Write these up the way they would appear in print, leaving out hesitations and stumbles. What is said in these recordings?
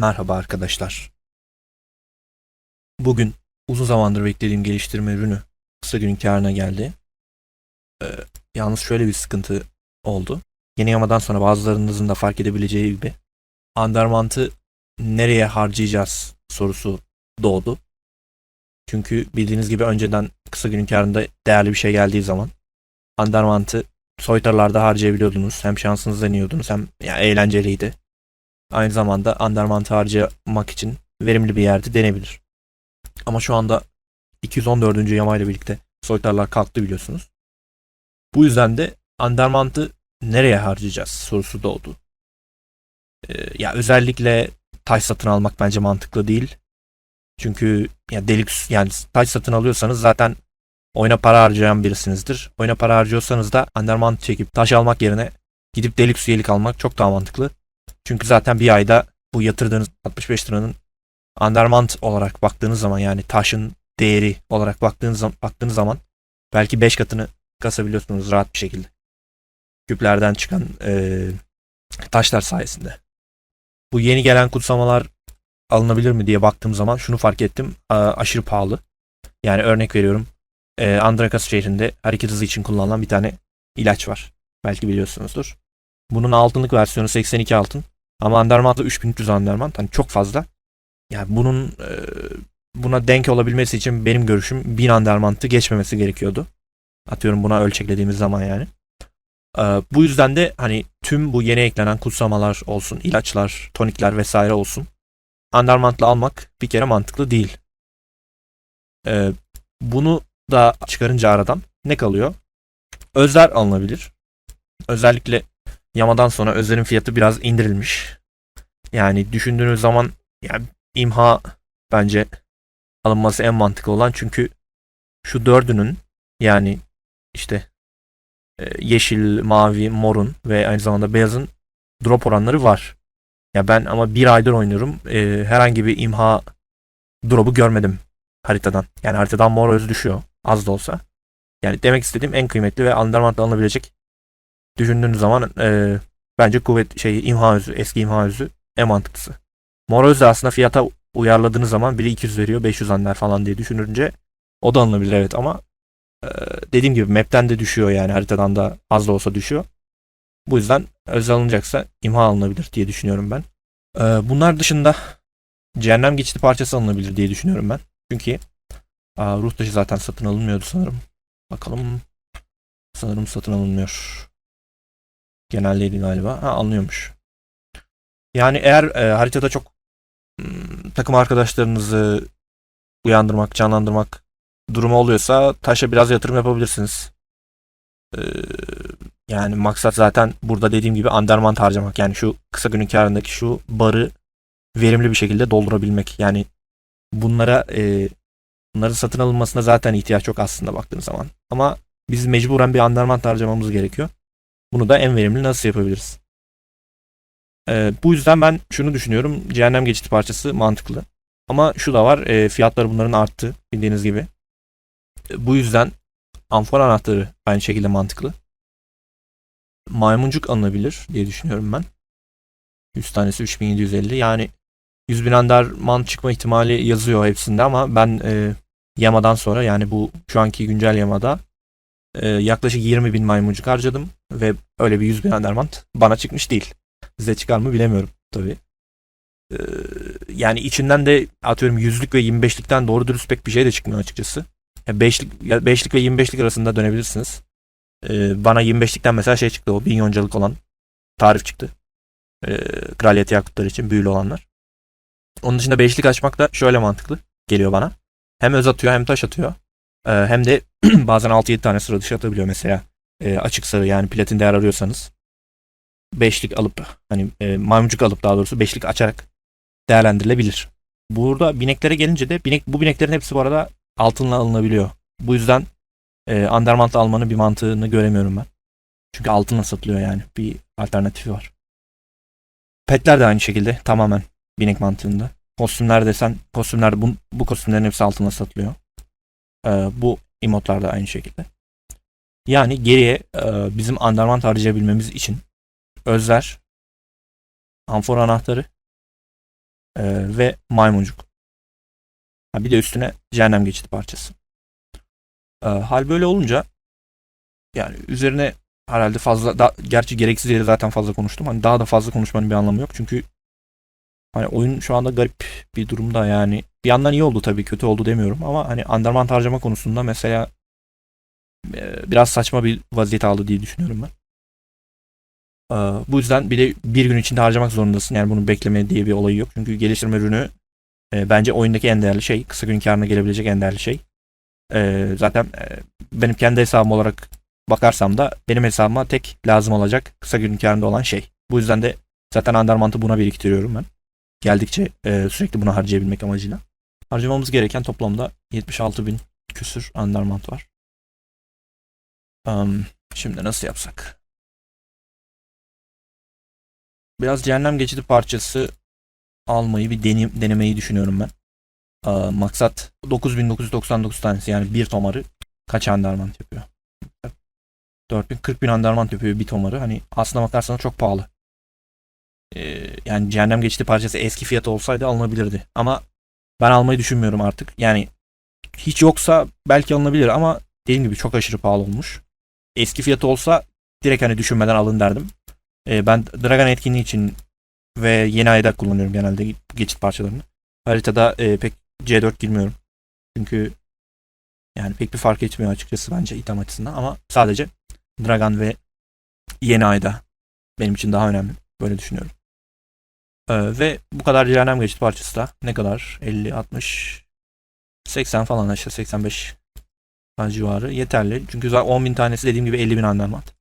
Merhaba arkadaşlar. Bugün uzun zamandır beklediğim geliştirme ürünü kısa gün kârına geldi. Ee, Yalnız şöyle bir sıkıntı oldu. Yeni yamadan sonra bazılarınızın da fark edebileceği gibi Undermount'ı nereye harcayacağız sorusu doğdu. Çünkü bildiğiniz gibi önceden kısa günün kârında değerli bir şey geldiği zaman Undermount'ı soytarılarda harcayabiliyordunuz. Hem şansınızı deniyordunuz hem yani eğlenceliydi. Aynı zamanda Undermount'ı harcamak için verimli bir yerde denebilir. Ama şu anda 214. yama ile birlikte soytarlar kalktı biliyorsunuz. Bu yüzden de Undermount'ı nereye harcayacağız sorusu doğdu. Ya özellikle taş satın almak bence mantıklı değil. Çünkü ya Deluxe yani taş satın alıyorsanız zaten oyuna para harcayan birisinizdir. Oyuna para harcıyorsanız da Undermount çekip taş almak yerine gidip Deluxe üyelik almak çok daha mantıklı. Çünkü zaten bir ayda bu yatırdığınız 65 liranın Undermount olarak baktığınız zaman yani taşın değeri olarak baktığınız zaman belki 5 katını kasabiliyorsunuz rahat bir şekilde. Küplerden çıkan taşlar sayesinde. Bu yeni gelen kutsamalar alınabilir mi diye baktığım zaman şunu fark ettim. Aşırı pahalı. Yani örnek veriyorum. Andrakas şehrinde hareket hızı için kullanılan bir tane ilaç var. Belki biliyorsunuzdur. Bunun altınlık versiyonu 82 altın. Ama Undermount'da 3300 Undermount. Hani çok fazla. Yani buna denk olabilmesi için benim görüşüm 1000 Undermount'ı geçmemesi gerekiyordu. Atıyorum buna ölçeklediğimiz zaman yani. Bu yüzden de hani tüm bu yeni eklenen kutsamalar olsun, ilaçlar, tonikler vesaire olsun. Undermount'la almak bir kere mantıklı değil. Ee, Bunu da çıkarınca aradan ne kalıyor? Özler alınabilir. Özellikle yamadan sonra özlerin fiyatı biraz indirilmiş. Yani düşündüğünüz zaman yani imha bence alınması en mantıklı olan çünkü şu dördünün yani işte yeşil, mavi, morun ve aynı zamanda beyazın drop oranları var. Ya ben ama bir aydır oynuyorum. Herhangi bir imha drop'u görmedim haritadan. Yani haritadan mor öz düşüyor. Az da olsa. Yani demek istediğim en kıymetli ve Undermount'la alınabilecek düşündüğünüz zaman bence imha özü, eski imha özü en mantıklısı. Mor öz de aslında fiyata uyarladığınız zaman biri 200 veriyor, 500 Under falan diye düşününce o da alınabilir evet ama e, dediğim gibi map'ten de düşüyor yani haritadan da az da olsa düşüyor. Bu yüzden özel alınacaksa imha alınabilir diye düşünüyorum ben. Bunlar dışında cehennem geçidi parçası alınabilir diye düşünüyorum ben. Çünkü ruh taşı zaten satın alınmıyordu sanırım. Bakalım. Sanırım satın alınmıyor. Genelleydi galiba. Ha alınıyormuş. Yani eğer haritada çok takım arkadaşlarınızı uyandırmak, canlandırmak durumu oluyorsa taşa biraz yatırım yapabilirsiniz. Ee, Yani maksat zaten burada dediğim gibi Undermount harcamak. Yani şu kısa günün karındaki şu barı verimli bir şekilde doldurabilmek. Yani bunlara bunların satın alınmasına zaten ihtiyaç yok aslında baktığınız zaman. Ama biz mecburen bir Undermount harcamamız gerekiyor. Bunu da en verimli nasıl yapabiliriz? Bu yüzden ben şunu düşünüyorum. Cehennem geçiti parçası mantıklı. Ama şu da var. Fiyatları bunların arttı. Bildiğiniz gibi. Bu yüzden amfor anahtarı aynı şekilde mantıklı. Maymuncuk alınabilir diye düşünüyorum ben. 100 tanesi 3750. Yani 100 bin Undermount çıkma ihtimali yazıyor hepsinde ama ben Yama'dan sonra yani bu şu anki güncel Yama'da yaklaşık 20 bin maymuncuk harcadım ve öyle bir 100 bin Undermount bana çıkmış değil. Size çıkar mı bilemiyorum tabii. Ee, Yani içinden de atıyorum 100'lük ve 25'likten doğru dürüst pek bir şey de çıkmıyor açıkçası. 5'lik ve 25'lik arasında dönebilirsiniz. Bana 25'likten mesela şey çıktı o 1000 yoncalık olan tarif çıktı. Kraliyet yakutları için büyülü olanlar. Onun dışında 5'lik açmak da şöyle mantıklı geliyor bana. Hem öz atıyor hem taş atıyor. Hem de bazen 6-7 tane sıra dışı atabiliyor mesela. Açık sarı yani platin değer arıyorsanız. Beşlik alıp hani maymuncuk alıp daha doğrusu beşlik açarak değerlendirilebilir. Burada bineklere gelince de bu bineklerin hepsi bu arada altınla alınabiliyor. Bu yüzden Undermount almanın bir mantığını göremiyorum ben. Çünkü altınla satılıyor yani. Bir alternatifi var. Petler de aynı şekilde tamamen binek mantığında. Kostümler desen kostümler bu kostümlerin hepsi altınla satılıyor. Bu emotlar da aynı şekilde. Yani geriye bizim Undermount harcayabilmemiz için özler, amfor anahtarı Ve maymuncuk. Bir de üstüne cehennem geçidi parçası. Hal böyle olunca yani üzerine herhalde fazla gerçi gereksiz yere zaten fazla konuştum. Hani daha da fazla konuşmanın bir anlamı yok. Çünkü hani oyun şu anda garip bir durumda yani. Bir yandan iyi oldu tabii, kötü oldu demiyorum ama hani Undermount harcama konusunda mesela biraz saçma bir vaziyet aldı diye düşünüyorum ben. Bu yüzden bir de bir gün içinde harcamak zorundasın. Yani bunu bekleme diye bir olayı yok. Çünkü geliştirme ürünü bence oyundaki en değerli şey. Kısa gün karına gelebilecek en değerli şey. Zaten benim kendi hesabım olarak bakarsam da benim hesabıma tek lazım olacak kısa gün karında olan şey. Bu yüzden de zaten Undermount'ı buna biriktiriyorum ben. Geldikçe sürekli bunu harcayabilmek amacıyla. Harcamamız gereken toplamda 76.000 küsür Undermount var. Şimdi nasıl yapsak? Biraz cehennem geçidi parçası almayı bir denemeyi düşünüyorum ben. Maksat 9.999 tanesi, yani bir tomarı kaç Undermount yapıyor? 40.000 Undermount yapıyor bir tomarı. Hani aslına bakarsanız çok pahalı. Yani cehennem geçidi parçası eski fiyatı olsaydı alınabilirdi. Ama ben almayı düşünmüyorum artık. Yani hiç yoksa belki alınabilir ama dediğim gibi çok aşırı pahalı olmuş. Eski fiyatı olsa direkt hani düşünmeden alın derdim. Ben Dragon etkinliği için ve yeni ayda kullanıyorum genelde geçit parçalarını. Haritada pek C4 girmiyorum. Çünkü yani pek bir fark etmiyor açıkçası bence item açısından, ama sadece Dragon ve yeni ayda benim için daha önemli. Böyle düşünüyorum. Ve bu kadar cehennem geçit parçası da ne kadar? 50, 60, 80 falan, işte 85 civarı yeterli. Çünkü zaten 10.000 tanesi dediğim gibi 50.000 Undermount.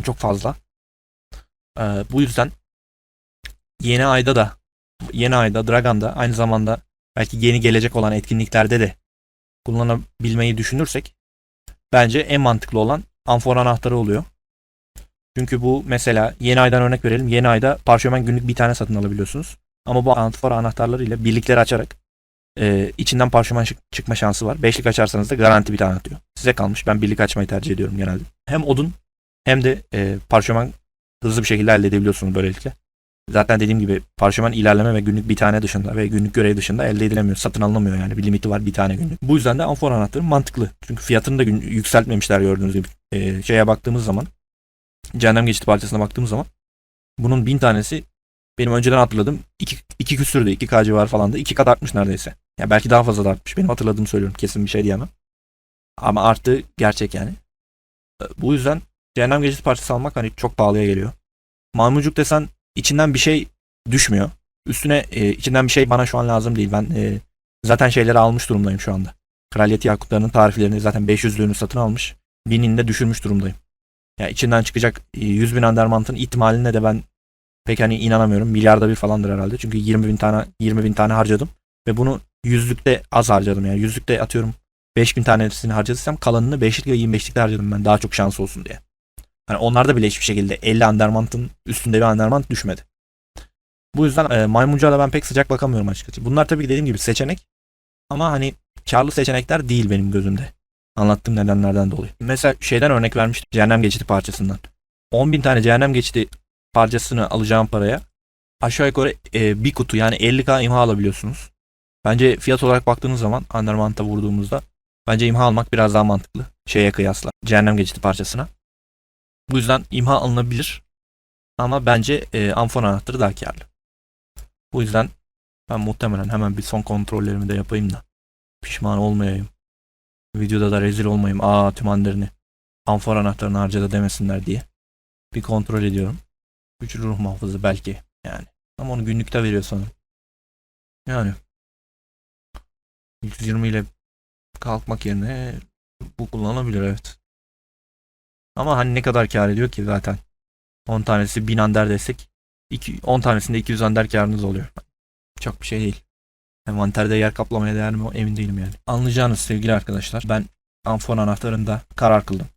Çok fazla. Bu yüzden yeni ayda Dragon'da aynı zamanda belki yeni gelecek olan etkinliklerde de kullanabilmeyi düşünürsek bence en mantıklı olan amfor anahtarı oluyor. Çünkü bu mesela yeni aydan örnek verelim. Yeni ayda parşömen günlük bir tane satın alabiliyorsunuz. Ama bu amfor anahtarlarıyla birlikleri açarak içinden parşömen çıkma şansı var. Beşlik açarsanız da garanti bir tane atıyor. Size kalmış. Ben birlik açmayı tercih ediyorum genelde. Hem odun hem de parşömen hızlı bir şekilde elde edebiliyorsunuz böylelikle. Zaten dediğim gibi parşömen ilerleme ve günlük bir tane dışında ve günlük görev dışında elde edilemiyor. Satın alınamıyor yani. Bir limiti var, bir tane günlük. Bu yüzden de amfor anahtarı mantıklı. Çünkü fiyatını da yükseltmemişler gördüğünüz gibi. Şeye baktığımız zaman, cehennem geçiti parçasına baktığımız zaman bunun 1000 tanesi benim önceden hatırladığım 2 küsürdü. 2K civarı falan da 2 kat artmış neredeyse. Yani belki daha fazla da artmış. Benim hatırladığımı söylüyorum. Kesin bir şey diyemem. Ama arttı gerçek yani. Bu yüzden cehennem geçiti parçası almak hani çok pahalıya geliyor. Maymuncuk desen içinden bir şey düşmüyor. Üstüne içinden bir şey bana şu an lazım değil. Ben zaten şeyleri almış durumdayım şu anda. Kraliyet yakutlarının tariflerini zaten 500'lüğünü satın almış. 1000'ini de düşürmüş durumdayım. Yani içinden çıkacak 100.000 Undermount'ın ihtimaline de ben pek hani inanamıyorum. Milyarda bir falandır herhalde. Çünkü 20.000 tane harcadım. Ve bunu yüzlükte az harcadım yani. Yüzlükte atıyorum 5.000 tanesini harcadıysam kalanını 5'lik ve 25'likte harcadım ben. Daha çok şans olsun diye. Hani onlarda bile hiçbir şekilde 50 Undermount'ın üstünde bir Undermount düşmedi. Bu yüzden maymuncuğa da ben pek sıcak bakamıyorum açıkçası. Bunlar tabii ki dediğim gibi seçenek. Ama hani karlı seçenekler değil benim gözümde. Anlattığım nedenlerden dolayı. Mesela şeyden örnek vermiştim. Cehennem geçidi parçasından. 10.000 tane cehennem geçidi parçasını alacağım paraya aşağı yukarı bir kutu yani 50K imha alabiliyorsunuz. Bence fiyat olarak baktığınız zaman Undermount'a vurduğumuzda bence imha almak biraz daha mantıklı. Şeye kıyasla. Cehennem geçidi parçasına. Bu yüzden imha alınabilir. Ama bence amfor anahtarı daha karlı. Bu yüzden ben muhtemelen hemen bir son kontrollerimi de yapayım da pişman olmayayım. Videoda da rezil olmayayım. Tüm anderini amfor anahtarını harcadı demesinler diye. Bir kontrol ediyorum. Güçlü ruh muhafızı belki yani. Ama onu günlükte veriyor sanırım. Yani 120 ile kalkmak yerine bu kullanılabilir, evet. Ama hani ne kadar kar ediyor ki zaten. 10 tanesi 1000 ander desek 10 tanesinde 200 ander karınız oluyor. Çok bir şey değil. Envanterde yer kaplamaya değer mi emin değilim yani. Anlayacağınız sevgili arkadaşlar, ben amfor anahtarında karar kıldım.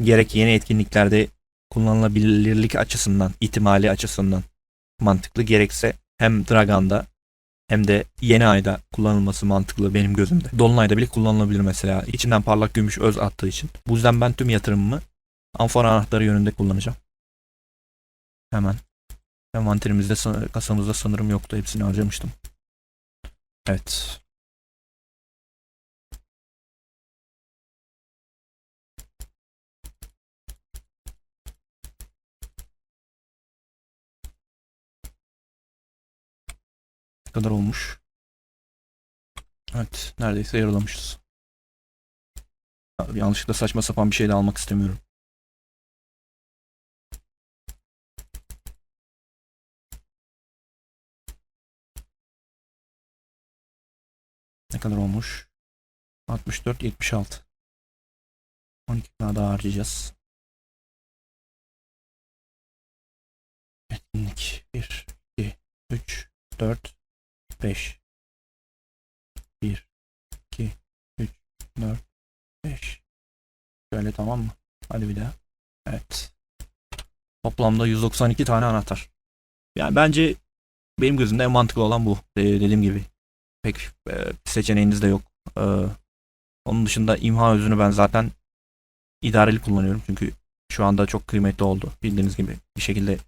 Gerek yeni etkinliklerde kullanılabilirlik açısından, ihtimali açısından mantıklı, gerekse hem Dragon'da hem de yeni ayda kullanılması mantıklı benim gözümde. Dolunayda bile kullanılabilir mesela. İçinden parlak gümüş öz attığı için. Bu yüzden ben tüm yatırımımı amfor anahtarı yönünde kullanacağım. Hemen Envanterimizde, kasamızda sanırım yoktu. Hepsini harcamıştım. Evet. Ne kadar olmuş? Evet. Neredeyse yarılamışız. Yanlışlıkla saçma sapan bir şey de almak istemiyorum. Ne kadar olmuş? 64, 76. 12 daha harcayacağız. Etkinlik 1, 2, 3, 4, 5. 1, 2, 3, 4, 5. Şöyle, tamam mı? Hadi bir daha. Evet. Toplamda 192 tane anahtar. Yani bence benim gözümde en mantıklı olan bu. Dediğim gibi pek seçeneğiniz de yok. E, Onun dışında imha özünü ben zaten idareli kullanıyorum. Çünkü şu anda çok kıymetli oldu. Bildiğiniz gibi bir şekilde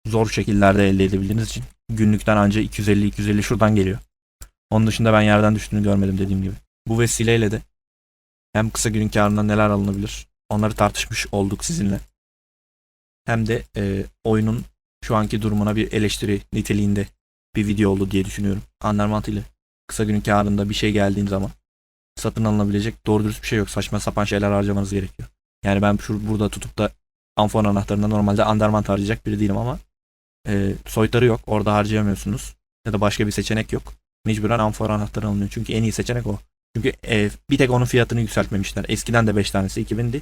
zor şekillerde elde edebildiğiniz için. Günlükten anca 250 şuradan geliyor. Onun dışında ben yerden düştüğünü görmedim dediğim gibi. Bu vesileyle de hem kısa günün karından neler alınabilir onları tartışmış olduk sizinle. Hem de oyunun şu anki durumuna bir eleştiri niteliğinde bir video oldu diye düşünüyorum. Undermount ile kısa günün karında bir şey geldiğim zaman satın alınabilecek doğru dürüst bir şey yok. Saçma sapan şeyler harcamanız gerekiyor. Yani ben burada tutup da Amphora anahtarında normalde Undermount harcayacak biri değilim ama soytarı yok. Orada harcayamıyorsunuz. Ya da başka bir seçenek yok. Mecburen Amphora anahtarı alınıyor. Çünkü en iyi seçenek o. Çünkü bir tek onun fiyatını yükseltmemişler. Eskiden de 5 tanesi 2000'di.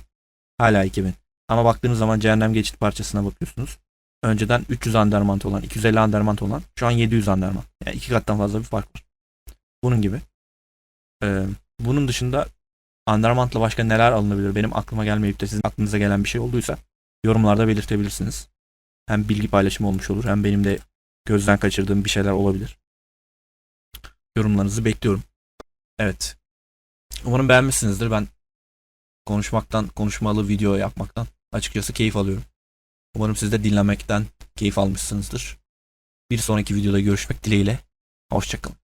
Hala 2000. Ama baktığınız zaman Cehennem Geçit parçasına bakıyorsunuz. Önceden 300 Undermount olan, 250 Undermount olan şu an 700 Undermount. Yani 2 kattan fazla bir fark var. Bunun gibi. Bunun dışında Undermount'la başka neler alınabilir? Benim aklıma gelmeyip de sizin aklınıza gelen bir şey olduysa yorumlarda belirtebilirsiniz. Hem bilgi paylaşımı olmuş olur hem benim de gözden kaçırdığım bir şeyler olabilir. Yorumlarınızı bekliyorum. Evet. Umarım beğenmişsinizdir. Ben konuşmalı video yapmaktan açıkçası keyif alıyorum. Umarım siz de dinlemekten keyif almışsınızdır. Bir sonraki videoda görüşmek dileğiyle. Hoşçakalın.